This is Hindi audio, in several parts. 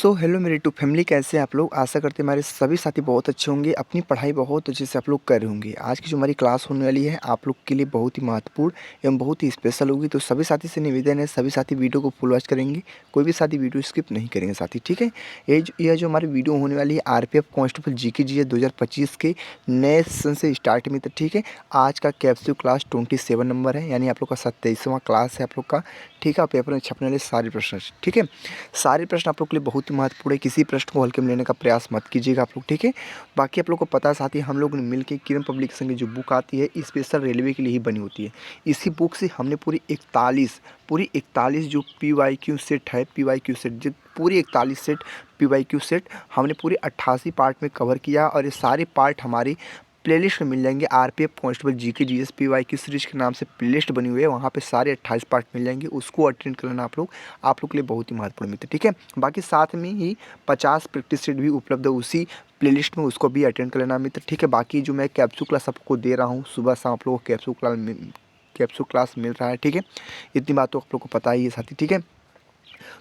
सो हेलो मेरे यूट्यूब फैमिली, कैसे हैं आप लोग। आशा करते हैं हमारे सभी साथी बहुत अच्छे होंगे, अपनी पढ़ाई बहुत अच्छे से आप लोग कर रहे होंगे। आज की जो हमारी क्लास होने वाली है आप लोग के लिए बहुत ही महत्वपूर्ण एवं बहुत ही स्पेशल होगी। तो सभी साथी से निवेदन है, सभी साथी वीडियो को फुल वॉच करेंगे, कोई भी साथी वीडियो स्किप नहीं करेंगे साथी, ठीक है। यह जो हमारी वीडियो होने वाली है आरपीएफ कांस्टेबल जीके जीएस 2025 के नए सेशन से स्टार्ट में, तो ठीक है। आज का कैप्सूल क्लास 27 नंबर है, यानी आप लोग का 27वां क्लास है आप लोग का, ठीक है। पेपर में छपने वाले सारे प्रश्न, ठीक है। सारे प्रश्न आप लोग के लिए बहुत ही महत्वपूर्ण है, किसी प्रश्न को हल्के में लेने का प्रयास मत कीजिएगा आप लोग, ठीक है। बाकी आप लोग को पता है साथ ही हम लोग ने मिलकर किरण पब्लिकेशन की जो बुक आती है स्पेशल रेलवे के लिए ही बनी होती है। इसी बुक से हमने पूरी 41 जो PYQ सेट है, PYQ सेट जो पूरी 41 सेट PYQ सेट हमने पूरे 88 पार्ट में कवर किया, और ये सारे पार्ट हमारी प्लेलिस्ट में मिल जाएंगे। RPF constable GK GS PYQ series के नाम से प्लेलिस्ट बनी हुई है, वहाँ पे सारे 28 पार्ट मिल जाएंगे, उसको अटेंड कर लेना आप लोग के लिए बहुत ही महत्वपूर्ण मित्र, ठीक है। बाकी साथ में ही 50 प्रैक्टिस सेट भी उपलब्ध है उसी प्लेलिस्ट में, उसको भी अटेंड कर लेना मित्र, ठीक है। बाकी जो मैं कैप्सूल क्लास आपको दे रहा हूँ सुबह शाम आप लोगों को कैप्सूल क्लास मिल रहा है, ठीक है। इतनी बात तो आप लोग को पता ही है साथी, ठीक है।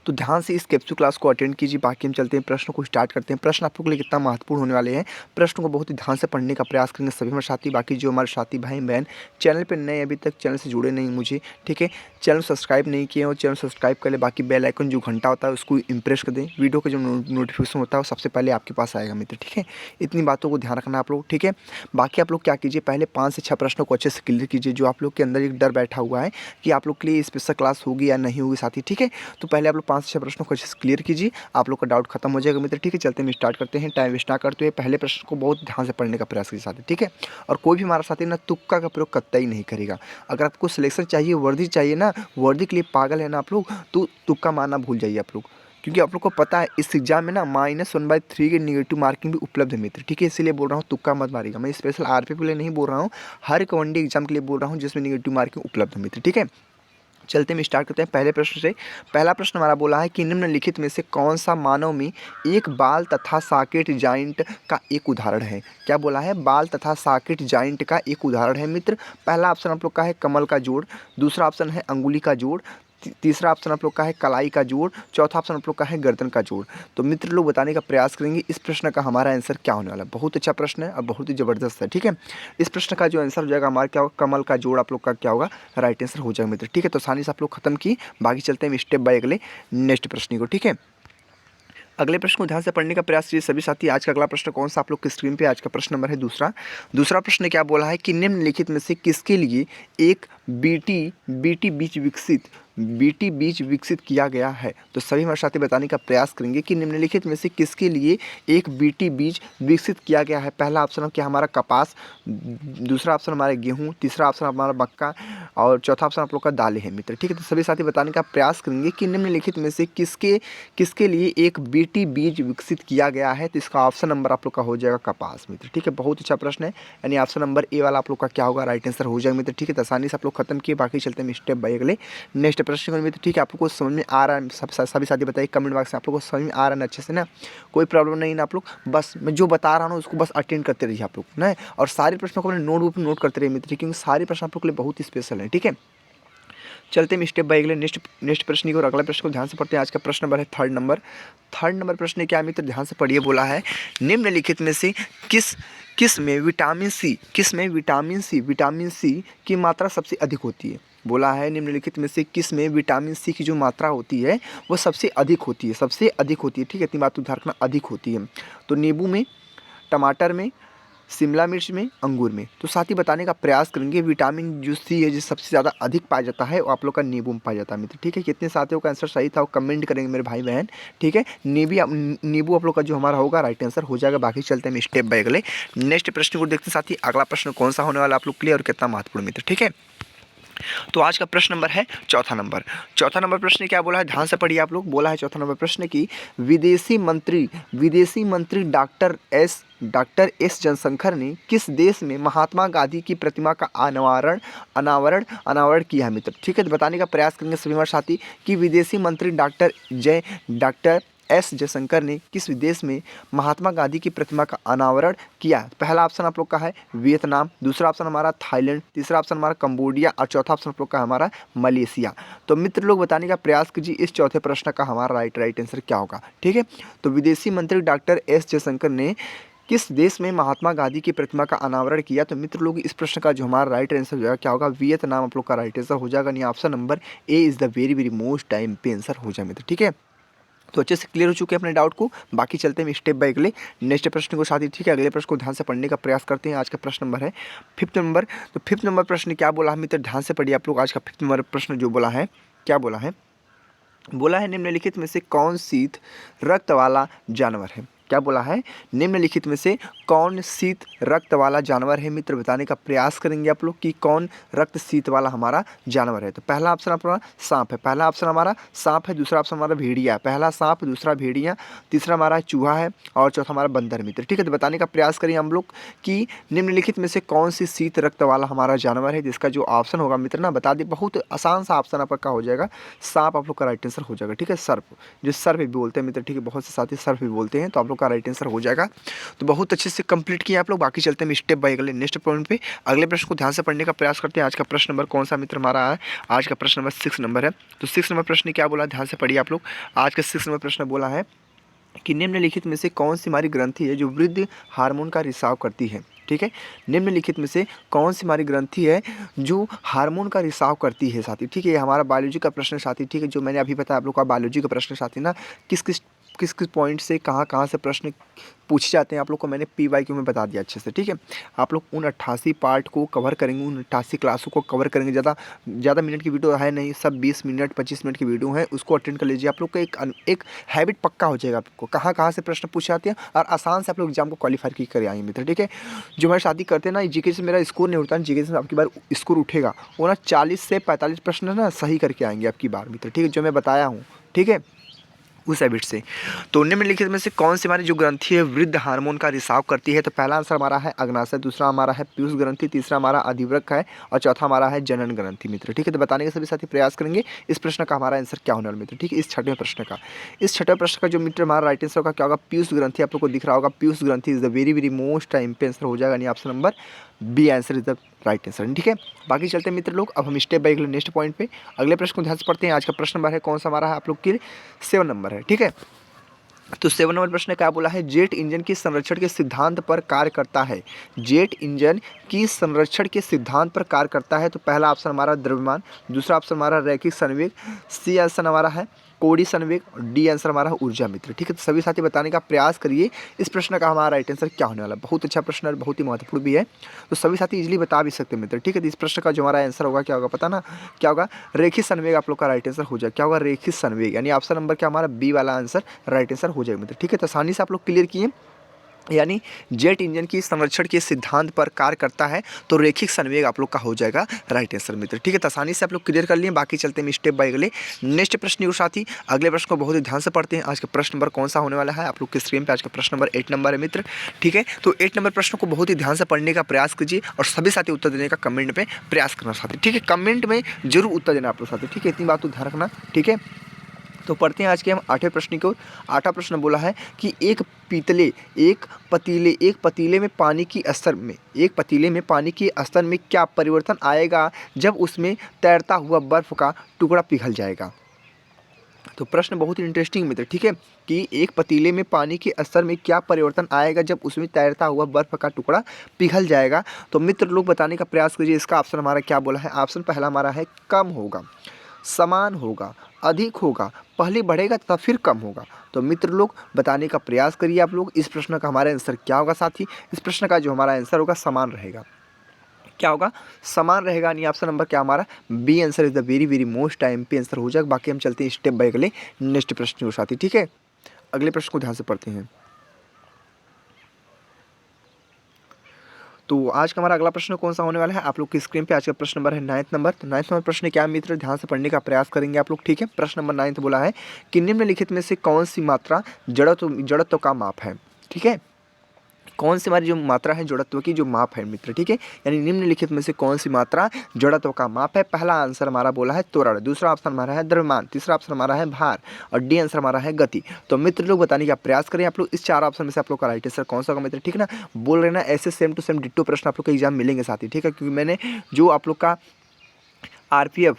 तो ध्यान से इस कैप्सूल क्लास को अटेंड कीजिए। बाकी हम चलते हैं प्रश्न को स्टार्ट करते हैं। प्रश्न आप लोग के लिए कितना महत्वपूर्ण होने वाले हैं, प्रश्न को बहुत ही ध्यान से पढ़ने का प्रयास करेंगे सभी हमारे साथी। बाकी जो हमारे साथी भाई बहन चैनल पर नए अभी तक चैनल से जुड़े नहीं मुझे, ठीक है, चैनल सब्सक्राइब नहीं किए हो चैनल सब्सक्राइब कर ले। बाकी बेल आइकन जो घंटा होता है उसको इम्प्रेस कर दें, वीडियो का जो नोटिफिकेशन होता है वो सबसे पहले आपके पास आएगा मित्र, ठीक है। इतनी बातों को ध्यान रखना आप लोग, ठीक है। बाकी आप लोग क्या कीजिए, पहले 5 से 6 प्रश्नों को अच्छे से क्लियर कीजिए। जो आप लोग के अंदर एक डर बैठा हुआ है कि आप लोग के लिए स्पेशल क्लास होगी या नहीं होगी साथी, ठीक है। तो पहले आप लोग 5 से 6 प्रश्नों को अच्छे से क्लियर कीजिए, आप लोग का डाउट खत्म हो जाएगा मित्र, ठीक है। चलते हम स्टार्ट करते हैं, टाइम वेस्ट ना करते हुए पहले प्रश्न को बहुत ध्यान से पढ़ने का प्रयास कीजिए साथी, ठीक है। और कोई भी हमारा साथी ना तुक्का का प्रयोग कतई नहीं करेगा। अगर आपको सिलेक्शन चाहिए, वर्दी चाहिए ना, वर्दी के लिए पागल है ना आप लोग, तो तुक्का मारना भूल जाइए आप लोग, क्योंकि आप लोग को पता है इस एग्जाम में ना -1/3 के नेगेटिव मार्किंग भी उपलब्ध है मित्र, ठीक है। इसीलिए बोल रहा हूँ तुक्का मत मारिएगा। मैं स्पेशल आरपीएफ के लिए नहीं बोल रहा हूँ, हर एक वनडे एग्जाम के लिए बोल रहा हूँ जिसमें नेगेटिव मार्किंग उपलब्ध है मित्र, ठीक है। चलते हम स्टार्ट करते हैं पहले प्रश्न से। पहला प्रश्न हमारा बोला है कि निम्नलिखित में से कौन सा मानव में एक बाल तथा सॉकेट जॉइंट का एक उदाहरण है। क्या बोला है, बाल तथा सॉकेट जॉइंट का एक उदाहरण है मित्र। पहला ऑप्शन आप लोग का है कमल का जोड़, दूसरा ऑप्शन है अंगुली का जोड़, तीसरा ऑप्शन आप लोग का है कलाई का जोड़, चौथा ऑप्शन आप लोग का है गर्दन का जोड़। तो मित्र लोग बताने का प्रयास करेंगे इस प्रश्न का हमारा आंसर क्या होने वाला है। बहुत अच्छा प्रश्न है और बहुत ही ज़बरदस्त है, ठीक है। इस प्रश्न का जो आंसर हो जाएगा हमारा क्या होगा, कमल का जोड़ आप लोग का क्या होगा, राइट आंसर हो जाएगा मित्र, ठीक है। तो आसानी से आप लोग खत्म की। बाकी चलते हैं स्टेप बाय अगले नेक्स्ट प्रश्न को, ठीक है। अगले प्रश्न को ध्यान से पढ़ने का प्रयास कीजिए सभी साथी। आज का अगला प्रश्न कौन सा आप लोग की स्क्रीन पे, आज का प्रश्न नंबर है दूसरा प्रश्न क्या बोला है कि निम्नलिखित में से किसके लिए एक बीटी बीज विकसित किया गया है। तो सभी हमारे साथी बताने का प्रयास करेंगे कि निम्नलिखित में से किसके लिए एक बीटी बीज विकसित किया गया है। पहला ऑप्शन क्या हमारा कपास, दूसरा ऑप्शन हमारा गेहूं, तीसरा ऑप्शन हमारा मक्का, और चौथा ऑप्शन आप लोग का दालें है मित्र, ठीक है। तो सभी साथी बताने का प्रयास करेंगे कि निम्नलिखित में से किसके लिए एक बीटी बीज विकसित किया गया है। तो इसका ऑप्शन नंबर आप लोग का हो जाएगा कपास मित्र, ठीक है। बहुत अच्छा प्रश्न है, यानी ऑप्शन नंबर ए वाला आप लोग का क्या होगा, राइट आंसर हो जाएगा मित्र, ठीक है। तो आसानी से आप लोग खत्म किए। बाकी चलते हैं स्टेप बाय अगले नेक्स्ट प्रश्न में, ठीक है। आप लोग को समझ में आ रहा है, सभी साथी बताइए कमेंट बॉक्स में आप लोग को समझ में आ रहा है ना अच्छे से ना, कोई प्रॉब्लम नहीं ना आप लोग। बस मैं जो बता रहा हूँ उसको बस अटेंड करते रहिए आप लोग ना, और सारे प्रश्नों को अपने नोटबुक में नोट करते रहिए मित्र, क्योंकि सारे प्रश्न आप लोग के लिए बहुत ही स्पेशल है, ठीक है। चलते हैं स्टेप बाय अगले नेक्स्ट प्रश्न की, और अगला प्रश्न को ध्यान से पढ़ते हैं। आज का प्रश्न नंबर है थर्ड नंबर प्रश्न क्या मित्र, ध्यान से पढ़िए। बोला है निम्नलिखित में से किस में विटामिन सी की मात्रा सबसे अधिक होती है। बोला है निम्नलिखित में से किस में विटामिन सी की जो मात्रा होती है वो सबसे अधिक होती है, ठीक है। इतनी बात तो ध्यान रखना, अधिक होती है। तो नींबू में, टमाटर में, शिमला मिर्च में, अंगूर में। तो साथ ही बताने का प्रयास करेंगे विटामिन जो सी है जो सबसे ज़्यादा अधिक पाया जाता है वो आप लोग का नींबू में पाया जाता है मित्र, ठीक है। कितने साथियों का आंसर सही था वो कमेंट करेंगे मेरे भाई बहन, ठीक है। नींबू आप लोग का जो हमारा होगा राइट आंसर हो जाएगा। बाकी चलते हैं स्टेप बाय अगले नेक्स्ट प्रश्न को देखते हैं साथी। अगला प्रश्न कौन सा होने वाला आप लोग के लिए और कितना महत्वपूर्ण मित्र, ठीक है। तो आज का प्रश्न नंबर है चौथा नंबर प्रश्न क्या बोला है, ध्यान से पढ़िए आप लोग। बोला है चौथा नंबर प्रश्न की विदेशी मंत्री डॉक्टर एस जयशंकर ने किस देश में महात्मा गांधी की प्रतिमा का अनावरण किया है मित्र, ठीक है। तो बताने का प्रयास करेंगे सभी हमारे साथी कि विदेशी मंत्री डॉक्टर एस जयशंकर ने किस विदेश में महात्मा गांधी की प्रतिमा का अनावरण किया? पहला ऑप्शन आप लोग का है वियतनाम, दूसरा ऑप्शन हमारा थाईलैंड, तीसरा ऑप्शन हमारा कंबोडिया और चौथा ऑप्शन आप लोग का हमारा मलेशिया। तो मित्र लोग बताने का प्रयास कीजिए इस चौथे प्रश्न का हमारा राइट आंसर क्या होगा। ठीक है, तो विदेशी मंत्री डॉक्टर एस जयशंकर ने किस देश में महात्मा गांधी की प्रतिमा का अनावरण किया? तो मित्र लोग इस प्रश्न का जो हमारा राइट आंसर हो जाएगा क्या होगा? वियतनाम आप लोग का राइट आंसर हो जाएगा। यानी option number A is the very very most time पे आंसर हो जाए मित्र। ठीक है, तो अच्छे से क्लियर हो चुके हैं अपने डाउट को। बाकी चलते हैं स्टेप बाय अगले नेक्स्ट प्रश्न को साथ ही। ठीक है, अगले प्रश्न को ध्यान से पढ़ने का प्रयास करते हैं। आज का प्रश्न नंबर है 5th नंबर। तो 5th नंबर प्रश्न क्या बोला है मित्र, ध्यान से पढ़िए आप लोग। आज का 5th नंबर प्रश्न जो बोला है, क्या बोला है? बोला है निम्नलिखित में से कौन शीत रक्त वाला जानवर है? क्या बोला है? निम्नलिखित में से कौन शीत रक्त वाला जानवर है मित्र? बताने का प्रयास करेंगे आप लोग कि कौन रक्त शीत वाला हमारा जानवर है। तो पहला ऑप्शन हमारा सांप है, पहला ऑप्शन हमारा सांप है, दूसरा ऑप्शन हमारा भेड़िया है। पहला सांप, दूसरा भेड़िया, तीसरा हमारा चूहा है और चौथा हमारा बंदर मित्र। ठीक है, तो बताने का प्रयास करें हम लोग कि निम्नलिखित में से कौन सी शीत रक्त वाला हमारा जानवर है, जिसका जो ऑप्शन होगा मित्र ना बता दें। बहुत आसान सा ऑप्शन आपका हो जाएगा, सांप आप लोग का राइट आंसर हो जाएगा। ठीक है, सर्प, जो सर्प भी बोलते हैं मित्र। ठीक है, बहुत से साथी सर्प भी बोलते हैं, तो आप लोग का राइट आंसर हो जाएगा। तो बहुत अच्छे से कंप्लीट किया आप लोग। बाकी चलते हैं स्टेप बाय अगले नेक्स्ट पॉइंट पे। अगले प्रश्न को ध्यान से पढ़ने का प्रयास करते हैं। आज का प्रश्न नंबर कौन सा मित्र हमारा है? आज का प्रश्न नंबर 6 नंबर है। तो 6 नंबर प्रश्न क्या बोला, ध्यान से पढ़िए आप लोग। आज का 6 नंबर प्रश्न बोला है कि निम्नलिखित में से कौन सी हमारी ग्रंथि है जो वृद्धि हार्मोन का रिसाव करती है? ठीक है, निम्नलिखित में से कौन सी हमारी ग्रंथि है जो हार्मोन का रिसाव करती है साथी? ठीक है, ये हमारा बायोलॉजी का प्रश्न साथी। ठीक है, जो मैंने अभी बताया आप लोग का बायोलॉजी का प्रश्न साथी ना, किस किस पॉइंट से कहाँ से प्रश्न पूछे जाते हैं आप लोग को मैंने PYQ में बता दिया अच्छे से। ठीक है, आप लोग उन 88 पार्ट को कवर करेंगे, उन 88 क्लासों को कवर करेंगे। ज़्यादा मिनट की वीडियो है नहीं, सब 20 मिनट 25 मिनट की वीडियो है, उसको अटेंड कर लीजिए। आप लोग का एक हैबिट पक्का हो जाएगा आपको कहाँ से प्रश्न पूछे जाते हैं और आसान से आप लोग एग्जाम को क्वालिफाई कर आएंगे मित्र। ठीक है, जो हमारे शादी करते हैं ना, जीके से मेरा स्कोर नहीं उठता, जीके से आपकी बार स्कोर उठेगा। वो ना 40 से 45 प्रश्न ना सही करके आएंगे आपकी बार मित्र। ठीक है, जो मैं बताया हूँ। ठीक है, उस हैबिट से। तो निम्नलिखित में से कौन सी हमारी जो ग्रंथि है वृद्ध हार्मोन का रिसाव करती है? तो पहला आंसर हमारा है अग्नाशय, दूसरा हमारा है पीयूष ग्रंथि, तीसरा हमारा अधिवृक्क है और चौथा हमारा है जनन ग्रंथि मित्र। ठीक है, तो बताने के सभी साथी प्रयास करेंगे इस प्रश्न का हमारा आंसर क्या होने वाला मित्र। ठीक है, इस छठवें प्रश्न का, इस छठवें प्रश्न का जो मित्र हमारा राइट आंसर होगा क्या होगा? पीयूष ग्रंथि आप लोग को दिख रहा होगा। पीयूष ग्रंथि is the very very most time पे आंसर हो जाएगा। यानी option number B answer is the right answer. ठीक है, बाकी चलते हैं मित्र लोग। अब हम स्टेप बाय नेक्स्ट पॉइंट पे अगले प्रश्न को ध्यान से पढ़ते हैं। आज का प्रश्न नंबर है कौन सा हमारा है आप लोग के 7 नंबर है। ठीक है, तो 7 नंबर प्रश्न क्या बोला है? जेट इंजन की संरक्षण के सिद्धांत पर कार्य करता है। जेट इंजन की संरक्षण के सिद्धांत पर कार्य करता है। तो पहला ऑप्शन हमारा द्रव्यमान, दूसरा ऑप्शन हमारा रैखिक संवेग, सी आंसर हमारा है कोणीय संवेग और डी आंसर हमारा ऊर्जा मित्र। ठीक है, तो सभी साथी बताने का प्रयास करिए इस प्रश्न का हमारा राइट आंसर क्या होने वाला है। बहुत अच्छा प्रश्न और बहुत ही महत्वपूर्ण भी है, तो सभी साथी इजीली बता भी सकते हैं मित्र। ठीक है, तो इस प्रश्न का जो हमारा आंसर होगा क्या होगा पता ना, क्या होगा? रेखिक संवेग आप लोग का राइट आंसर हो जाए। क्या होगा? रेखिक संवेग। यानी ऑप्शन नंबर क्या हमारा बी वाला आंसर राइट आंसर हो जाएगा मित्र। ठीक है, तो आसानी से आप लोग क्लियर किए। यानी जेट इंजन की संरक्षण के सिद्धांत पर कार्य करता है, तो रेखिक संवेग आप लोग का हो जाएगा राइट आंसर मित्र। ठीक है, तो आसानी से आप लोग क्लियर कर लिए। बाकी चलते हैं स्टेप बाय अगले नेक्स्ट प्रश्न के साथ ही। अगले प्रश्न को बहुत ही ध्यान से पढ़ते हैं। आज का प्रश्न नंबर कौन सा होने वाला है आप लोग के स्क्रीन पे? आज का प्रश्न नंबर 8 नंबर है मित्र। ठीक है, तो 8 नंबर प्रश्न को बहुत ही ध्यान से पढ़ने का प्रयास कीजिए और सभी साथी उत्तर देने का कमेंट में प्रयास करना साथी। ठीक है, कमेंट में जरूर उत्तर देना आप लोग साथी। ठीक है, इतनी बात तो ध्यान रखना। ठीक है, तो पढ़ते हैं आज के हम 8वें प्रश्न को। 8वां प्रश्न बोला है कि एक पतीले में पानी की स्तर में एक पतीले में पानी के स्तर में क्या परिवर्तन आएगा जब उसमें तैरता हुआ बर्फ का टुकड़ा पिघल जाएगा? तो प्रश्न बहुत ही इंटरेस्टिंग मित्र। ठीक है, कि एक पतीले में पानी के स्तर में क्या परिवर्तन आएगा जब उसमें तैरता हुआ बर्फ का टुकड़ा पिघल जाएगा? तो मित्र लोग बताने का प्रयास कीजिए। इसका ऑप्शन हमारा क्या बोला है? ऑप्शन पहला हमारा है कम होगा, समान होगा, अधिक होगा, पहले बढ़ेगा तथा फिर कम होगा। तो मित्र लोग बताने का प्रयास करिए आप लोग इस प्रश्न का हमारा आंसर क्या होगा साथी? इस प्रश्न का जो हमारा आंसर होगा समान रहेगा। क्या होगा? समान रहेगा। यानी ऑप्शन नंबर क्या हमारा B answer is the very very most time पे आंसर हो जाएगा। बाकी हम चलते हैं स्टेप बाय अगले नेक्स्ट प्रश्न के साथी। ठीक है, अगले प्रश्न को ध्यान से पढ़ते हैं। तो आज का हमारा अगला प्रश्न कौन सा होने वाला है आप लोग की स्क्रीन पे? आज का प्रश्न नंबर है 9th नंबर। तो 9th नंबर प्रश्न क्या मित्र? ध्यान से पढ़ने का प्रयास करेंगे आप लोग। ठीक है, प्रश्न नंबर 9 बोला है कि निम्नलिखित में से कौन सी मात्रा जड़त्व का माप है? ठीक है, कौन सी हमारी जो मात्रा है जड़त्व की जो माप है मित्र, ठीक है। यानी निम्नलिखित में से कौन सी मात्रा जड़त्व का माप है। पहला आंसर हमारा बोला है त्वरण, दूसरा ऑप्शन हमारा है द्रव्यमान, तीसरा ऑप्शन हमारा है भार और डी आंसर हमारा है गति। तो मित्र लोग बताने का प्रयास करें आप लोग इस चार ऑप्शन में से आप लोग का राइट आंसर कौन सा होगा मित्र, ठीक है ना। बोल रहे ना ऐसे सेम टू सेम डिट्टो प्रश्न आप लोग का एग्जाम मिलेंगे साथ ही, ठीक है। क्योंकि मैंने जो आप लोग का आरपीएफ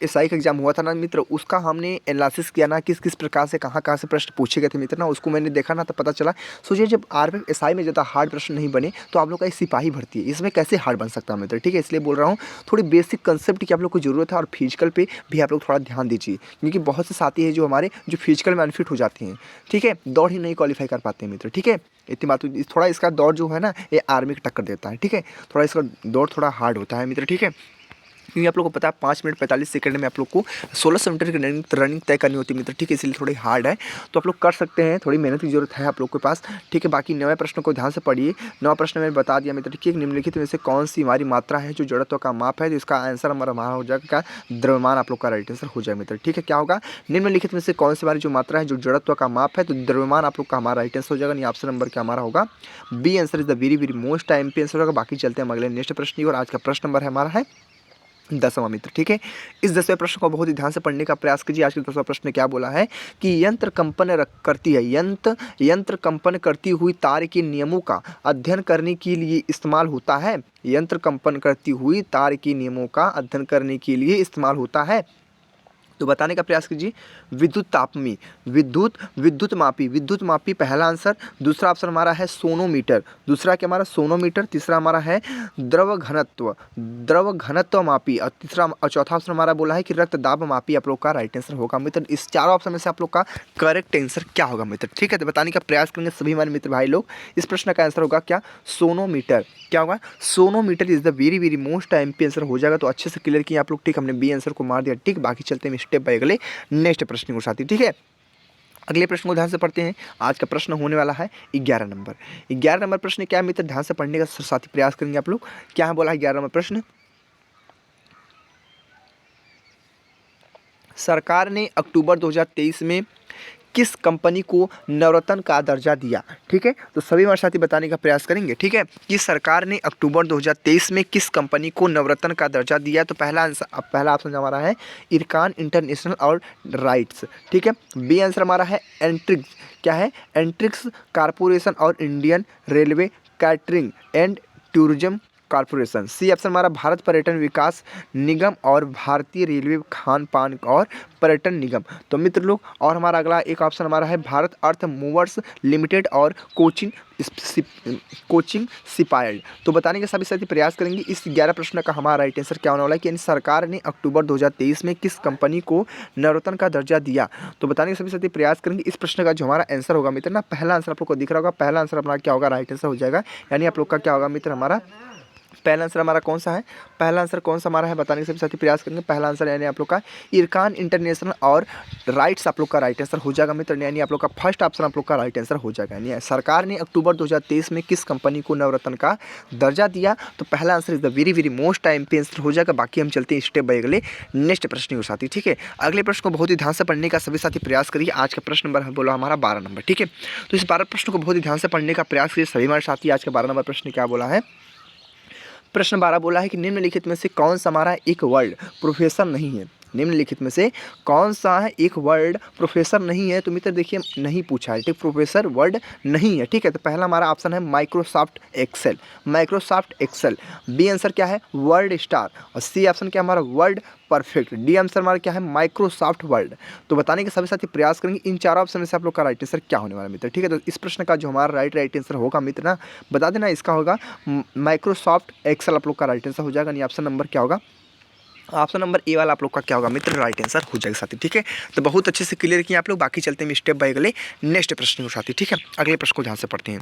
एसआई का एग्जाम हुआ था ना मित्र, उसका हमने एनालिसिस किया ना किस किस प्रकार से कहाँ से प्रश्न पूछे गए थे मित्र ना, उसको मैंने देखा ना तो पता चला। सोचिए जब आरपीएफ एसआई में ज़्यादा हार्ड प्रश्न नहीं बने तो आप लोग का सिपाही भर्ती है, इसमें कैसे हार्ड बन सकता है मित्र, ठीक है। इसलिए बोल रहा हूँ थोड़ी बेसिक कंसेप्ट की आप लोग को जरूरत है और फिजिकल पे भी आप लोग थोड़ा ध्यान दीजिए, क्योंकि बहुत से साथी है जो हमारे जो फिजिकल में अनफिट हो जाते हैं, ठीक है, दौड़ ही नहीं क्वालिफाई कर पाते हैं मित्र, ठीक है। इतनी बात थोड़ा इसका दौड़ जो है ना ये आर्मी की टक्कर देता है, ठीक है। थोड़ा इसका दौड़ थोड़ा हार्ड होता है मित्र, ठीक है। क्योंकि आप लोग को पता है 5 मिनट 45 सेकंड में आप लोग को 1600 मीटर की रनिंग तय करनी होती है मित्र, ठीक है। इसलिए थोड़ी हार्ड है तो आप लोग कर सकते हैं, थोड़ी मेहनत की जरूरत है आप लोग के पास, ठीक है। बाकी 9वें प्रश्न को ध्यान से पढ़िए। 9वां प्रश्न मैंने बता दिया मित्र, ठीक है। निम्नलिखित में से कौन सी हमारी मात्रा है जो जड़त्व का माप है, तो इसका आंसर हमारा हो जाएगा द्रव्यमान, आप लोग का राइट आंसर हो जाए मित्र, ठीक है। क्या होगा, निम्नलिखित में से कौन सी हमारी जो मात्रा है जो जड़त्व का माप है, तो द्रव्यमान आप लोग का हमारा राइट आंसर हो जाएगा। ऑप्शन नंबर क्या हमारा होगा, B answer is the very very most MP answer होगा। बाकी चलते हैं अगले नेक्स्ट प्रश्न की और आज का प्रश्न नंबर है हमारा है 10वां मित्र, ठीक है। इस 10वें प्रश्न को बहुत ही ध्यान से पढ़ने का प्रयास कीजिए। आज के 10वां प्रश्न क्या बोला है कि यंत्र कंपन करती हुई तार के नियमों का अध्ययन करने के लिए इस्तेमाल होता है। यंत्र कंपन करती हुई तार के नियमों का अध्ययन करने के लिए इस्तेमाल होता है, तो बताने का प्रयास कीजिए। विद्युत मापी पहला आंसर। दूसरा ऑप्शन हमारा है सोनोमीटर, दूसरा क्या हमारा सोनोमीटर। तीसरा हमारा है द्रव घनत्व मापी और चौथा ऑप्शन हमारा बोला है कि रक्त दाब मापी आप लोग का राइट आंसर होगा मित्र। इस चारों ऑप्शन में से आप लोग का करेक्ट आंसर क्या होगा मित्र, ठीक है। तो बताने का प्रयास करेंगे सभी हमारे मित्र भाई लोग। इस प्रश्न का आंसर होगा क्या, सोनोमीटर। क्या होगा, sonometer is the very very most MP answer हो जाएगा। तो अच्छे से क्लियर किया आप लोग, ठीक। हमने बी आंसर को मार दिया, ठीक। बाकी चलते हैं स्टेप बाय अगले नेक्स्ट प्रश्न को साथी, ठीक है। अगले प्रश्न को ध्यान से पढ़ते हैं। आज का प्रश्न होने वाला है 11 नंबर। 11 नंबर प्रश्न क्या है मित्र, ध्यान से पढ़ने का साथी प्रयास करेंगे आप लोग। क्या है बोला है 11 नंबर प्रश्न, सरकार ने अक्टूबर 2023 में किस कंपनी को नवरत्न का दर्जा दिया, ठीक है। तो सभी हमारे साथी बताने का प्रयास करेंगे, ठीक है, कि सरकार ने अक्टूबर 2023 में किस कंपनी को नवरत्न का दर्जा दिया। तो पहला ऑप्शन हमारा है इरकान इंटरनेशनल और राइट्स, ठीक है। बी आंसर हमारा है एंट्रिक्स, क्या है, एंट्रिक्स कारपोरेशन और Indian railway catering and tourism corporation. C option हमारा भारत पर्यटन विकास निगम और भारतीय रेलवे खान पान और पर्यटन निगम। तो मित्र लोग और हमारा अगला एक ऑप्शन हमारा है भारत अर्थ मूवर्स लिमिटेड और कोचिंग सिपायर्ड। तो बताने के सभी साथी प्रयास करेंगे। इस 11 प्रश्न का हमारा राइट आंसर क्या होने वाला है कि सरकार ने अक्टूबर 2023 में किस कंपनी को नवरत्न का दर्जा दिया। तो बताने के सभी साथी प्रयास करेंगे। इस प्रश्न का जो हमारा आंसर होगा मित्र ना, पहला आंसर आप लोग को दिख रहा होगा, पहला आंसर अपना क्या होगा, राइट आंसर हो जाएगा। यानी आप लोग का क्या होगा मित्र, हमारा पहला आंसर हमारा कौन सा है, पहला आंसर कौन सा हमारा है बताने के सभी साथी प्रयास करेंगे। पहला आंसर यानी आप लोग का इरकान इंटरनेशनल और राइट्स आप लोग का राइट आंसर हो जाएगा मित्र। यानी आप लोग का फर्स्ट ऑप्शन आप लोग का राइट आंसर हो जाएगा। यानी सरकार ने अक्टूबर 2023 में किस कंपनी को नवरत्न का दर्जा दिया, तो पहला answer is the very very most MP answer हो जाएगा। बाकी हम चलते हैं स्टेप बाय अगले नेक्स्ट प्रश्न के साथी, ठीक है। अगले प्रश्न को बहुत ही ध्यान से पढ़ने का सभी साथी प्रयास करिए। आज का प्रश्न नंबर बोला हमारा 12 नंबर, ठीक है। तो इस 12 प्रश्न को बहुत ही ध्यान से पढ़ने का प्रयास करिए सभी हमारे साथी। आज का 12 नंबर प्रश्न क्या बोला है, प्रश्न 12 बोला है कि निम्नलिखित में से कौन सा हमारा एक वर्ड प्रोफेसर नहीं है। निम्नलिखित में से कौन सा है एक वर्ड प्रोफेसर नहीं है। तो मित्र देखिए नहीं पूछा है, ठीक, प्रोफेसर वर्ड नहीं है, ठीक है। तो पहला हमारा ऑप्शन है माइक्रोसॉफ्ट एक्सेल। बी आंसर क्या है, वर्ड स्टार। और सी ऑप्शन क्या हमारा, वर्ड परफेक्ट। डी आंसर हमारा क्या है, माइक्रोसॉफ्ट वर्ड। तो बताने के सभी साथी प्रयास करेंगे। इन चारों ऑप्शन में से आप लोग का राइट आंसर क्या होने वाला मित्र, ठीक है। तो इस प्रश्न का जो हमारा राइट आंसर होगा मित्र ना, बता देना, इसका होगा माइक्रोसॉफ्ट एक्सेल आप लोग का राइट आंसर हो जाएगा। यानी ऑप्शन नंबर क्या होगा, ऑप्शन नंबर ए वाला आप लोग का क्या होगा मित्र, राइट आंसर हो जाएगा साथी, ठीक है। तो बहुत अच्छे से क्लियर किए आप लोग। बाकी चलते हैं स्टेप बाय अगले नेक्स्ट प्रश्न को साथी, ठीक है। अगले प्रश्न को ध्यान से पढ़ते हैं।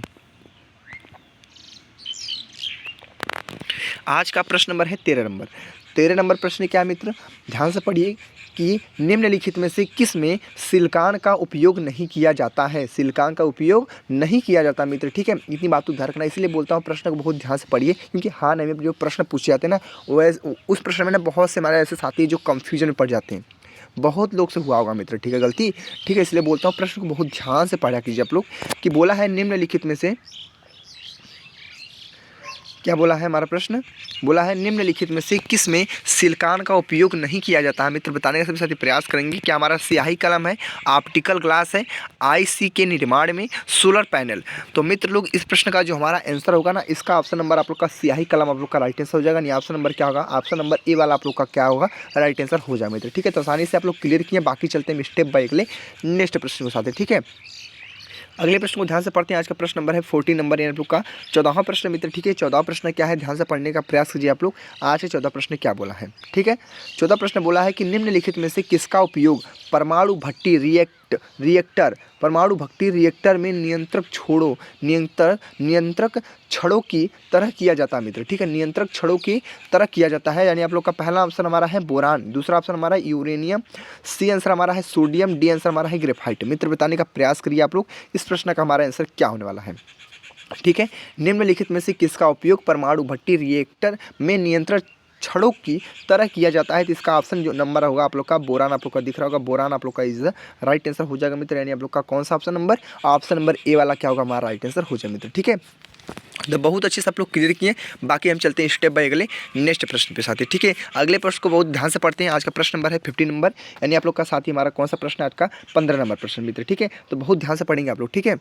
आज का प्रश्न नंबर है 13 नंबर। 13 नंबर प्रश्न क्या है मित्र, ध्यान से पढ़िए कि निम्नलिखित में से किस में सिलिकॉन का उपयोग नहीं किया जाता है। सिलिकॉन का उपयोग नहीं किया जाता मित्र, ठीक है। इतनी बात तो ध्यान रखना, इसलिए बोलता हूँ प्रश्न को बहुत ध्यान से पढ़िए, क्योंकि हाँ नहीं में जो प्रश्न पूछे जाते हैं ना, वो उस प्रश्न में ना बहुत से हमारे ऐसे साथी जो कन्फ्यूजन में पड़ जाते हैं। बहुत लोग से हुआ होगा मित्र, ठीक है, गलती, ठीक है। इसलिए बोलता हूँ प्रश्न को बहुत ध्यान से पढ़ा कीजिए आप लोग। कि बोला है निम्नलिखित में से क्या बोला है हमारा प्रश्न, बोला है निम्नलिखित में से किस में सिलिकॉन का उपयोग नहीं किया जाता है। मित्र बताने का सभी साथी प्रयास करेंगे। क्या हमारा स्याही कलम है, ऑप्टिकल ग्लास है, आईसी के निर्माण में, सोलर पैनल। तो मित्र लोग इस प्रश्न का जो हमारा आंसर होगा ना, इसका ऑप्शन नंबर आप लोग का स्याही कलम आप लोग का राइट आंसर हो जाएगा। नहीं, ऑप्शन नंबर क्या होगा, ऑप्शन नंबर ए वाला आप लोग का क्या होगा, राइट आंसर हो जाएगा मित्र। ठीक है, तो आसानी से आप लोग क्लियर किए। बाकी चलते हैं स्टेप बाय अगले नेक्स्ट प्रश्न के साथ। ठीक है, अगले प्रश्न को ध्यान से पढ़ते हैं। आज का प्रश्न नंबर है 14 नंबर यानी आप लोग का 14वां प्रश्न मित्र। ठीक है, 14वां प्रश्न क्या है, ध्यान से पढ़ने का प्रयास कीजिए आप लोग। आज के 14 प्रश्न क्या बोला है। ठीक है, 14 प्रश्न बोला है कि निम्नलिखित में से किसका उपयोग परमाणु भट्टी रिएक्टर परमाणु भट्टी रिएक्टर में नियंत्रक छड़ों की तरह किया जाता है मित्र। ठीक है, नियंत्रक छड़ों की तरह किया जाता है। यानी आप लोग का पहला ऑप्शन हमारा है बोरान, दूसरा ऑप्शन हमारा है यूरेनियम, सी आंसर हमारा है सोडियम, डी आंसर हमारा है ग्रेफाइट। मित्र बताने का प्रयास करिए आप लोग, इस प्रश्न का हमारा आंसर क्या होने वाला है। ठीक है, निम्नलिखित में से किसका उपयोग परमाणु भट्टी रिएक्टर में नियंत्रण छड़ों की तरह किया जाता है। तो इसका ऑप्शन जो नंबर होगा आप लोग का बोरान आप लोग का दिख रहा होगा, बोरान आप लोग का इज द राइट आंसर हो जाएगा मित्र। यानी आप लोग का कौन सा option number, option number A वाला क्या होगा हमारा राइट आंसर हो जाएगा मित्र। ठीक है, तो बहुत अच्छे से आप लोग क्लियर किए। बाकी हम चलते हैं स्टेप बाय अगले नेक्स्ट प्रश्न पे साथी। ठीक है, अगले प्रश्न को बहुत ध्यान से पढ़ते हैं। आज का प्रश्न नंबर है 15 नंबर, यानी आप लोग का साथी हमारा कौन सा प्रश्न है, आज का 15 नंबर प्रश्न मित्र। ठीक है, तो बहुत ध्यान से पढ़ेंगे आप लोग। ठीक है,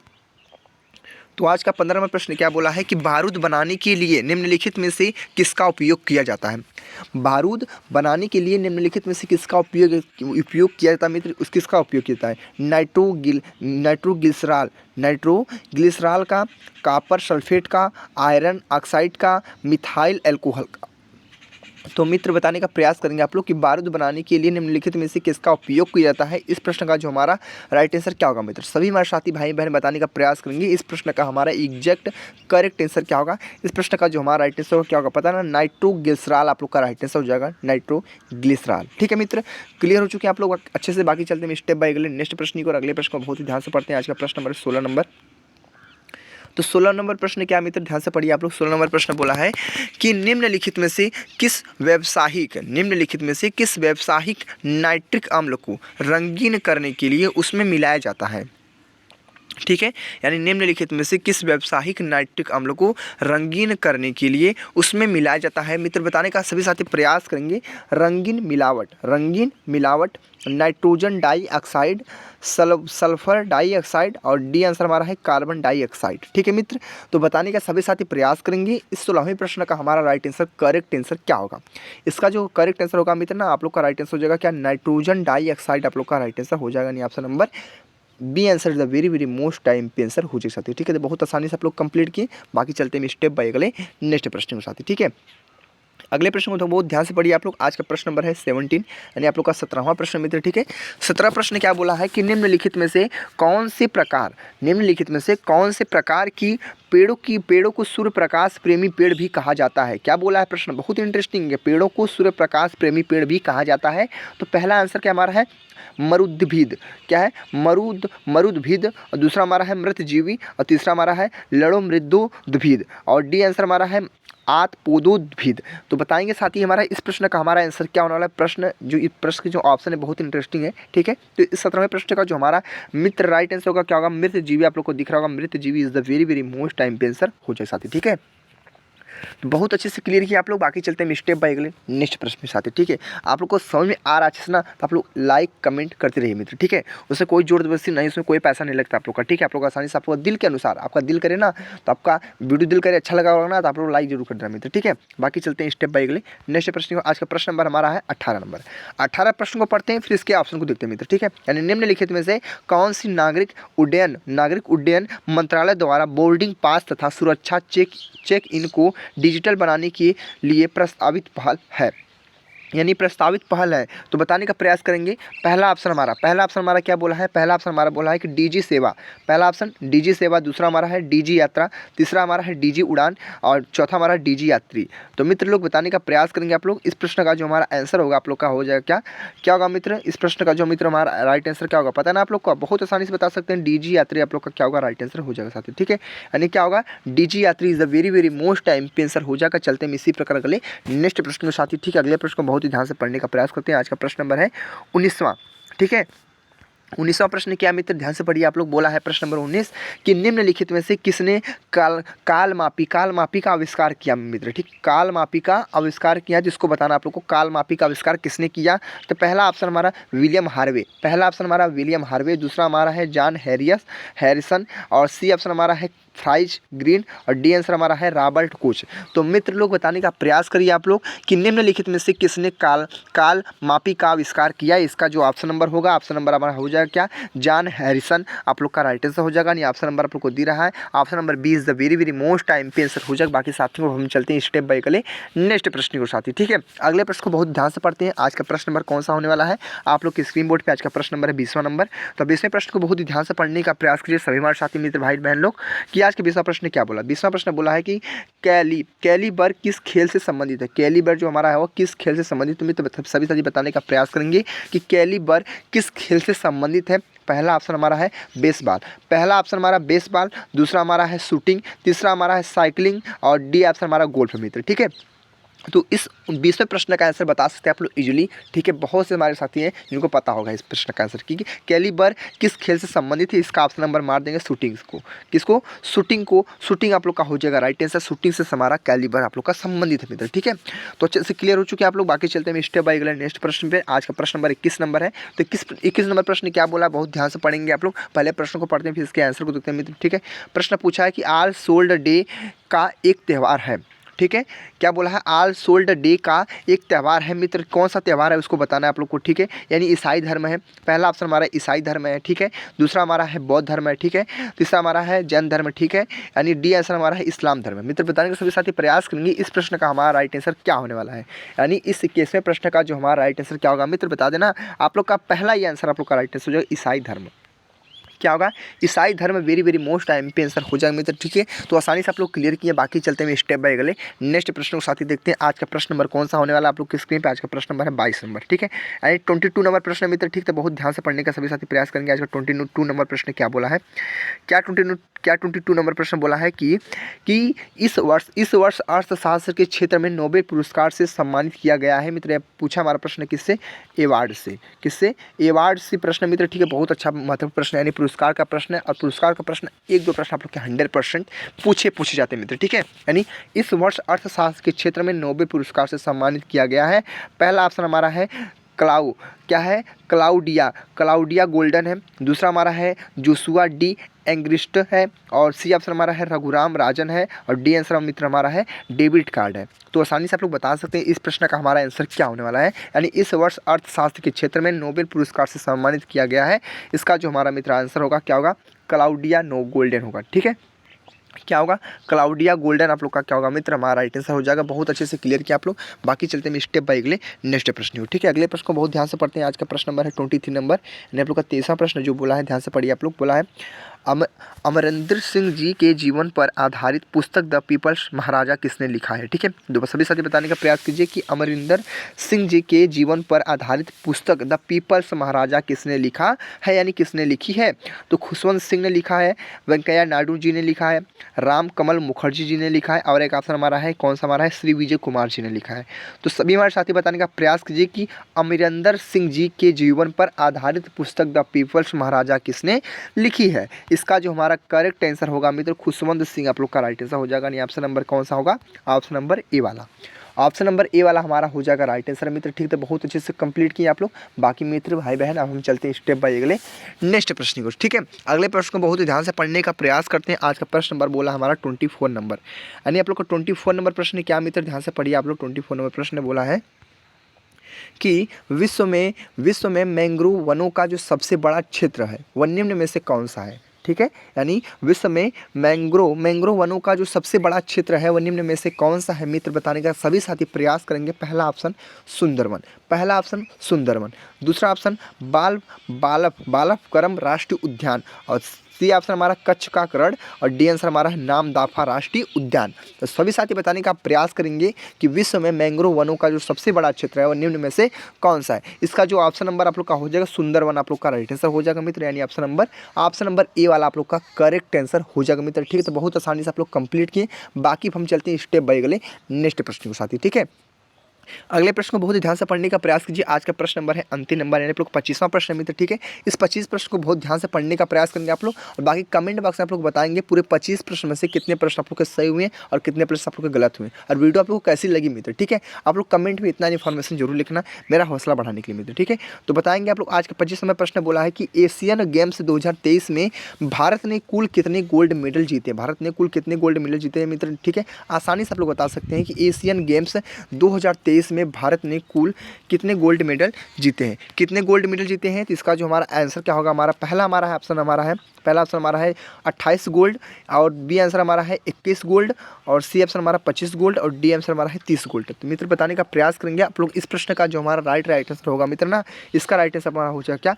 तो आज का 15वां प्रश्न क्या बोला है कि बारूद बनाने के लिए निम्नलिखित में से किसका उपयोग किया जाता है। बारूद बनाने के लिए निम्नलिखित में से किसका उपयोग किया जाता है मित्र, किसका उपयोग किया जाता है। नाइट्रोग्लिसरॉल का, कॉपर सल्फेट का, आयरन ऑक्साइड का, मिथाइल अल्कोहल का। तो मित्र बताने का प्रयास करेंगे आप लोग कि बारूद बनाने के लिए निम्नलिखित में से किसका उपयोग किया जाता है। इस प्रश्न का जो हमारा राइट आंसर क्या होगा मित्र, सभी हमारे साथी भाई बहन बताने का प्रयास करेंगे। इस प्रश्न का हमारा एग्जैक्ट करेक्ट आंसर क्या होगा। इस प्रश्न का जो हमारा राइट आंसर क्या होगा पता ना, नाइट्रोग्लिसरॉल आप लोग का राइट आंसर हो जाएगा, नाइट्रोग्लिसरॉल। ठीक है मित्र, क्लियर हो चुके हैं आप लोग अच्छे से। बाकी चलते हैं स्टेप बाय अगले नेक्स्ट प्रश्न को, और अगले प्रश्न को बहुत ही ध्यान से पढ़ते हैं। आज का प्रश्न नंबर 16 नंबर। तो 16 नंबर प्रश्न क्या मित्र, ध्यान से पढ़िए आप लोग। 16 नंबर प्रश्न बोला है कि निम्नलिखित में से किस व्यावसायिक नाइट्रिक अम्ल को रंगीन करने के लिए उसमें मिलाया जाता है। ठीक है, यानी निम्नलिखित में से किस व्यावसायिक नाइट्रिक अम्ल को रंगीन करने के लिए उसमें मिलाया जाता है। मित्र बताने का सभी साथी प्रयास करेंगे। रंगीन मिलावट नाइट्रोजन डाइऑक्साइड, सल्फर डाइऑक्साइड, और डी आंसर हमारा है कार्बन डाइऑक्साइड। ठीक है मित्र, तो बताने का सभी साथी प्रयास करेंगे। इस 16वें प्रश्न का हमारा राइट आंसर करेक्ट आंसर क्या होगा। इसका जो करेक्ट आंसर होगा मित्र ना, आप लोग का राइट आंसर हो जाएगा क्या, नाइट्रोजन डाइऑक्साइड आप लोग का राइट आंसर हो जाएगा। नहीं, option number B answer is the very most time पे आंसर हो जाएगा साथी। ठीक है, तो बहुत आसानी से आप लोग कंप्लीट किए। बाकी चलते हैं स्टेप बाय अगले नेक्स्ट प्रश्न के साथी। ठीक है, अगले प्रश्न को तो बहुत ध्यान से पढ़िए आप लोग। आज का प्रश्न नंबर है 17, यानी आप लोग का 17वां प्रश्न मित्र। ठीक है, 17 प्रश्न क्या बोला है कि निम्नलिखित में से कौन से प्रकार की पेड़ों को सूर्य प्रकाश प्रेमी पेड़ भी कहा जाता है। क्या बोला है प्रश्न, बहुत इंटरेस्टिंग है। पेड़ों को सूर्य प्रकाश प्रेमी पेड़ भी कहा जाता है। तो पहला आंसर क्या हमारा है, मरुद्भिद। क्या है, मरुद्भिद। और दूसरा हमारा है मृतजीवी, और तीसरा हमारा है लड़ोमृदोद्भिद, और डी आंसर हमारा है आतपोदोद्भिद। तो बताएंगे साथी हमारा इस प्रश्न का हमारा आंसर क्या होने वाला है। प्रश्न जो इस प्रश्न की जो ऑप्शन है बहुत इंटरेस्टिंग है। ठीक है, तो इस 17वें प्रश्न का जो हमारा मित्र राइट आंसर होगा क्या होगा, मृतजीवी आप लोग को दिख रहा होगा। मृतजीवी is the very most time पे आंसर हो जाए साथी। ठीक है, तो बहुत अच्छे से क्लियर किया आप लोग। बाकी चलते हैं स्टेप बाय अगले नेक्स्ट प्रश्न के साथ। ठीक है, आप लोग को समझ में आ रहा है अच्छे से ना, तो आप लोग लाइक कमेंट करते रहिए मित्र। ठीक है, उससे कोई जोर जबरदस्ती नहीं, उसमें कोई पैसा नहीं लगता आप लोग का। ठीक है, आप लोग आसानी से आपका दिल के अनुसार, आपका दिल करे ना, तो आपका वीडियो दिल करे अच्छा लगा होगा ना, तो आप लोग लाइक जरूर कर देना मित्र। ठीक है, बाकी चलते हैं स्टेप बाय अगले नेक्स्ट प्रश्न को। आज का प्रश्न नंबर हमारा है 18 नंबर। 18 प्रश्न को पढ़ते हैं, फिर इसके ऑप्शन को देखते हैं मित्र। ठीक है, यानी निम्नलिखित में से कौन सी नागरिक उड्डयन मंत्रालय द्वारा बोर्डिंग पास तथा सुरक्षा चेक इन को डिजिटल बनाने के लिए प्रस्तावित पहल है। तो बताने का प्रयास करेंगे। पहला ऑप्शन हमारा क्या बोला है, पहला ऑप्शन हमारा बोला है कि डीजी सेवा। पहला ऑप्शन डीजी सेवा, दूसरा हमारा है डीजी यात्रा, तीसरा हमारा है डीजी उड़ान, और चौथा हमारा डीजी यात्री। तो मित्र लोग बताने का प्रयास करेंगे आप लोग। इस प्रश्न का जो हमारा आंसर होगा आप लोग का हो जाएगा क्या होगा मित्र। इस प्रश्न का जो मित्र हमारा राइट आंसर क्या होगा पता है ना आप लोग का, बहुत आसानी से बता सकते हैं। डीजी यात्री आप लोग का क्या होगा राइट आंसर हो जाएगा साथी। ठीक है, यानी क्या होगा, डीजी यात्री is the very most time पे आंसर हो जाएगा। चलते हैं इसी प्रकार अगले नेक्स्ट प्रश्न के साथी। ठीक है, अगले प्रश्न को बहुत ही ध्यान से पढ़ने का प्रयास करते हैं। आज का प्रश्न नंबर है 19वां। ठीक है, 19वां प्रश्न क्या मित्र, ध्यान से पढ़िए आप लोग। बोला है प्रश्न नंबर 19 कि निम्नलिखित में से किसने कालमापी का आविष्कार किया मित्र। ठीक, कालमापी का आविष्कार किया, जिसको बताना आप लोग को कालमापी का आविष्कार किसने किया। तो पहला ऑप्शन हमारा विलियम हार्वे, दूसरा हमारा है जॉन हैरिसन, और सी ऑप्शन हमारा है फ्राइज ग्रीन, और डी आंसर हमारा है रॉबर्ट कोच। तो मित्र लोग बताने का प्रयास करिए आप लोग कि निम्नलिखित में से किसने काल मापी का आविष्कार किया। इसका जो ऑप्शन नंबर होगा, ऑप्शन नंबर हमारा हो जाएगा क्या, जॉन हैरिसन आप लोग का राइट आंसर हो जाएगा। नहीं, ऑप्शन नंबर आप लोग को दे रहा है, option number 20 the very very most time पे आंसर हो जाएगा। बाकी साथियों को हम चलते हैं स्टेप बाय गले नेक्स्ट प्रश्न को साथी। ठीक है, अगले प्रश्न को बहुत ध्यान से पढ़ते हैं। आज का प्रश्न नंबर कौन सा होने वाला है, आप लोग के स्क्रीन बोर्ड पर आज का प्रश्न नंबर है 20वां नंबर। तो 20वें प्रश्न को बहुत ही ध्यान से पढ़ने का प्रयास कीजिए सभी हमारे साथी मित्र भाई बहन लोग कि आज के 20वां प्रश्न क्या बोला। 20वां प्रश्न बोला है कि कैलीबर किस खेल से संबंधित है। कैलीबर जो हमारा है वो किस खेल से संबंधित, तुम्हें तो सभी साथी बताने का प्रयास करेंगे कि कैलीबर किस खेल से संबंधित है। पहला ऑप्शन हमारा है बेसबॉल, दूसरा हमारा है शूटिंग, तीसरा हमारा है साइकिलिंग, और डी ऑप्शन हमारा गोल्फ मित्र। ठीक है, तो इस 20वें प्रश्न का आंसर बता सकते हैं आप लोग इजीली। ठीक है, बहुत से हमारे साथी हैं जिनको पता होगा इस प्रश्न का आंसर। ठीक है, कैलीबर किस खेल से संबंधित है, इसका ऑप्शन नंबर मार देंगे शूटिंग को। किसको, शूटिंग आप लोग का हो जाएगा राइट आंसर। शूटिंग से हमारा कैलीबर आप लोग का संबंधित है मित्र। ठीक है, तो अच्छे से क्लियर हो चुके हैं आप लोग। बाकी चलते हैं स्टेप बाय स्टेप नेक्स्ट प्रश्न पे। आज का प्रश्न नंबर 21 नंबर है। तो 21 नंबर प्रश्न क्या बोला, बहुत ध्यान से पढ़ेंगे आप लोग। पहले प्रश्न को पढ़ते हैं फिर इसके आंसर को देखते हैं मित्र। ठीक है, प्रश्न पूछा है कि ऑल सोल्ड डे का एक त्यौहार है। ठीक है, क्या बोला है, ऑल सोल्ड डे का एक त्यौहार है मित्र। कौन सा त्यौहार है उसको बताना है आप लोग को। ठीक है, यानी ईसाई धर्म है। पहला ऑप्शन हमारा ईसाई धर्म है। ठीक है, दूसरा हमारा है बौद्ध धर्म है। ठीक है, तीसरा हमारा है जैन धर्म। ठीक है, यानी डी आंसर हमारा है इस्लाम धर्म है मित्र। बताने के सभी साथी प्रयास करेंगे इस प्रश्न का हमारा राइट आंसर क्या होने वाला है। यानी इस 21वें प्रश्न का जो हमारा राइट आंसर क्या होगा मित्र, बता देना आप लोग का। पहला ही आंसर आप लोग का राइट आंसर हो जाएगा ईसाई धर्म। क्या होगा, ईसाई धर्म वेरी वेरी मोस्ट टाइम पे आंसर हो जाएगा मित्र। ठीक है, तो आसानी से आप लोग क्लियर किए। बाकी चलते हैं स्टेप बाय अगले नेक्स्ट प्रश्न को साथी देखते हैं। आज का प्रश्न नंबर कौन सा होने वाला है आप लोग की स्क्रीन पे। आज का प्रश्न नंबर है 22 नंबर। ठीक है, यानी 22 नंबर प्रश्न मित्र। ठीक, तो बहुत ध्यान से पढ़ने का सभी साथी प्रयास करेंगे। आज का 22 नंबर प्रश्न क्या बोला है, क्या 22 नंबर प्रश्न बोला है कि इस वर्ष अर्थशास्त्र के क्षेत्र में नोबेल पुरस्कार से सम्मानित किया गया है मित्र। पूछा हमारा प्रश्न किससे, अवार्ड से प्रश्न मित्र। ठीक है, बहुत अच्छा महत्वपूर्ण प्रश्न, यानी पुरस्कार का प्रश्न है। और पुरस्कार का प्रश्न 1-2 प्रश्न आप लोग के 100% पूछे जाते हैं मित्र। ठीक है, यानी इस वर्ष अर्थशास्त्र के क्षेत्र में नोबेल पुरस्कार से सम्मानित किया गया है। पहला ऑप्शन हमारा है क्लाउडिया गोल्डन है। दूसरा हमारा है जोशुआ डी एंग्रिस्ट है, और सी ऑप्शन हमारा है रघुराम राजन है, और डी आंसर मित्र हमारा है डेविड कार्ड है। तो आसानी से आप लोग बता सकते हैं इस प्रश्न का हमारा आंसर क्या होने वाला है। यानी इस वर्ष अर्थशास्त्र के क्षेत्र में नोबेल पुरस्कार से सम्मानित किया गया है। इसका जो हमारा मित्र आंसर होगा क्या होगा, क्लाउडिया गोल्डन होगा। ठीक है, क्या होगा, क्लाउडिया गोल्डन आप लोग का क्या होगा मित्र, हमारा राइट आंसर हो जाएगा। बहुत अच्छे से क्लियर किया आप लोग। बाकी चलते हैं स्टेप बाय अगले नेक्स्ट प्रश्न हो। ठीक है, अगले प्रश्न को बहुत ध्यान से पढ़ते हैं। आज का प्रश्न नंबर है 23 नंबर, यानी आप लोग का 23वां प्रश्न जो बोला है, ध्यान से पढ़िए आप लोग। बोला है अमरिंदर सिंह जी के जीवन पर आधारित पुस्तक द पीपल्स महाराजा किसने लिखा है। ठीक है, तो सभी साथी बताने का प्रयास कीजिए कि अमरिंदर सिंह जी के जीवन पर आधारित पुस्तक द पीपल्स महाराजा किसने लिखा है, यानी किसने लिखी है। तो खुशवंत सिंह ने लिखा है, वेंकैया नायडू जी ने लिखा है, राम कमल मुखर्जी जी ने लिखा है, और एक ऑप्शन हमारा है कौन सा हमारा है, श्री विजय कुमार जी ने लिखा है। तो सभी हमारे साथी बताने का प्रयास कीजिए कि अमरिंदर सिंह जी के जीवन पर आधारित पुस्तक द पीपल्स महाराजा किसने लिखी है। इसका जो हमारा करेक्ट आंसर होगा मित्र खुशवंत सिंह आप लोग का राइट आंसर हो जाएगा। नहीं, ऑप्शन नंबर कौन सा होगा, ऑप्शन नंबर ए वाला। ऑप्शन नंबर ए वाला हमारा हो जाएगा राइट आंसर मित्र। ठीक, तो बहुत अच्छे से कंप्लीट किए आप लोग। बाकी मित्र भाई बहन अब हम चलते हैं स्टेप बाय अगले नेक्स्ट प्रश्न को। ठीक है, अगले प्रश्न को बहुत ही ध्यान से पढ़ने का प्रयास करते हैं। आज का प्रश्न नंबर बोला हमारा 24 नंबर, यानी आप लोग का 24 नंबर प्रश्न क्या मित्र, ध्यान से पढ़िए आप लोग। 24 नंबर प्रश्न बोला है कि विश्व में मैंग्रोव वनों का जो सबसे बड़ा क्षेत्र है वह निम्न में से कौन सा है। ठीक है, यानी विश्व में मैंग्रोव वनों का जो सबसे बड़ा क्षेत्र है वह निम्न में से कौन सा है मित्र, बताने का सभी साथी प्रयास करेंगे। पहला ऑप्शन सुंदरवन, दूसरा ऑप्शन बालफक्रम राष्ट्रीय उद्यान, और सी ऑप्शन हमारा कच्छ का करण, और डी आंसर हमारा है नामदाफा राष्ट्रीय उद्यान। तो सभी साथी बताने का प्रयास करेंगे कि विश्व में मैंग्रोव वनों का जो सबसे बड़ा क्षेत्र है वो निम्न में से कौन सा है। इसका जो ऑप्शन नंबर आप लोग का हो जाएगा सुंदरवन आप लोग का राइट आंसर हो जाएगा मित्र, यानी ऑप्शन नंबर ए वाला आप लोग का करेक्ट आंसर हो जाएगा मित्र। ठीक है, तो बहुत आसानी से आप लोग कंप्लीट किए। बाकी हम चलते हैं स्टेप बाय अगले नेक्स्ट प्रश्न के साथ ही। ठीक है, अगले प्रश्न को बहुत ही ध्यान से पढ़ने का प्रयास कीजिए। आज का प्रश्न नंबर है अंतिम नंबर, यानी आप लोग 25वां प्रश्न है मित्र, ठीक है। इस 25 प्रश्न को बहुत ध्यान से पढ़ने का प्रयास करेंगे आप लोग, और बाकी कमेंट बॉक्स में आप लोग बताएंगे पूरे 25 प्रश्न में से कितने प्रश्न आप लोग के सही हुए और कितने प्रश्न आप लोग के गलत हुए, और वीडियो आप लोग को कैसी लगी मित्र, ठीक है। आप लोग कमेंट में इतना इन्फॉर्मेशन जरूर लिखना, मेरा हौसला बढ़ाने के लिए मित्र, ठीक है। तो बताएंगे आप लोग। आज का 25वां प्रश्न बोला है कि एशियन गेम्स 2023 में भारत ने कुल कितने गोल्ड मेडल जीते, भारत ने कुल कितने गोल्ड मेडल जीते हैं मित्र, ठीक है। आसानी से आप लोग बता सकते हैं कि एशियन गेम्स 2023 में भारत ने कुल कितने गोल्ड मेडल जीते हैं, कितने गोल्ड मेडल जीते हैं। तो इसका जो हमारा आंसर क्या होगा, हमारा पहला पहला ऑप्शन हमारा है 28 गोल्ड, और बी आंसर हमारा है 21 गोल्ड, और सी ऑप्शन हमारा 25 गोल्ड, और डी आंसर हमारा है 30 गोल्ड। तो मित्र बताने का प्रयास करेंगे आप लोग। इस प्रश्न का जो हमारा राइट आंसर होगा मित्र ना, इसका राइट आंसर हमारा हो जाएगा क्या,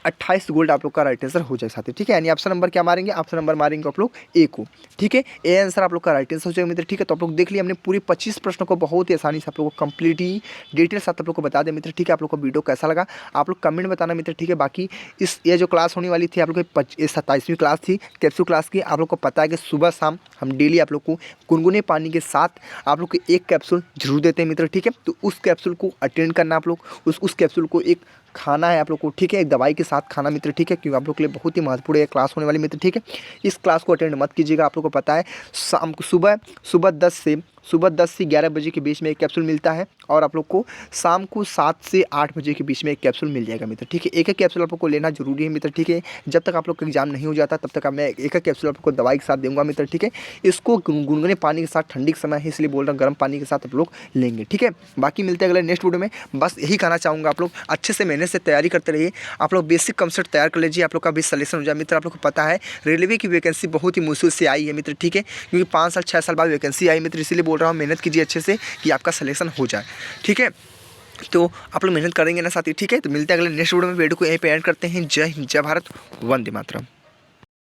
28 गोल्ड आप लोग का राइट आंसर हो जाए साथी, ठीक है। यानी ऑप्शन नंबर क्या मारेंगे, ऑप्शन नंबर मारेंगे आप लोग ए को, ठीक है। ए आंसर आप लोग का राइट आंसर हो जाएगा मित्र, ठीक है। तो आप लोग देख लिया हमने पूरी 25 प्रश्नों को बहुत ही आसानी से आप लोग को कंप्लीटली डिटेल साथ आप लोग को बता दें मित्र, ठीक है। आप लोग को वीडियो कैसा लगा आप लोग कमेंट बताना मित्र, ठीक है। बाकी ये जो क्लास होने वाली थी आप लोग की 27वीं क्लास थी, कैप्सूल क्लास की। आप लोग को पता है कि सुबह शाम हम डेली आप लोग को गुनगुने पानी के साथ आप लोग को एक कैप्सूल जरूर देते हैं मित्र, ठीक है। तो उस कैप्सूल को अटेंड करना आप लोग, उस कैप्सूल को एक खाना है आप लोग को, ठीक है, एक दवाई के साथ खाना मित्र, ठीक है, क्योंकि आप लोग के लिए बहुत ही महत्वपूर्ण ये क्लास होने वाली मित्र, ठीक है। इस क्लास को अटेंड मत कीजिएगा। आप लोग को पता है शाम को सुबह 10 से 11 बजे के बीच में एक कैप्सूल मिलता है, और आप लोग को शाम को 7 से 8 बजे के बीच में एक कैप्सूल मिल जाएगा मित्र, ठीक है। एक एक कैप्सूल आप लोग को लेना जरूरी है मित्र, ठीक है। जब तक आप लोग का एग्जाम नहीं हो जाता तब तक मैं एक एक कैप्सूल आप लोग को दवाई के साथ दूंगा मित्र, ठीक है। इसको गुनगुने पानी के साथ, ठंडी के समय है इसलिए बोल रहा हूँ, गर्म पानी के साथ आप लोग लेंगे, ठीक है। बाकी मिलते हैं अगले नेक्स्ट वीडियो में। बस यही कहना चाहूँगा, आप लोग अच्छे से मेहनत से तैयारी करते रहिए। आप लोग बेसिक कंसेप्ट तैयार कर लीजिए, आप लोग का भी सलेक्शन हो जाए मित्र। आप लोग को पता है रेलवे की वैकेंसी बहुत ही मुश्किल से आई है मित्र, ठीक है, क्योंकि 5 साल 6 साल बाद वैकेंसी आई मित्र, इसीलिए बोल रहा हूँ मेहनत कीजिए अच्छे से कि आपका सिलेक्शन हो जाए, ठीक है। तो आप लोग मेहनत करेंगे ना साथी, ठीक है। तो मिलते हैं अगले नेक्स्ट वीडियो में। वीडियो को यहीं पे एंड करते हैं। जय हिंद, जय भारत, वंदे मातरम।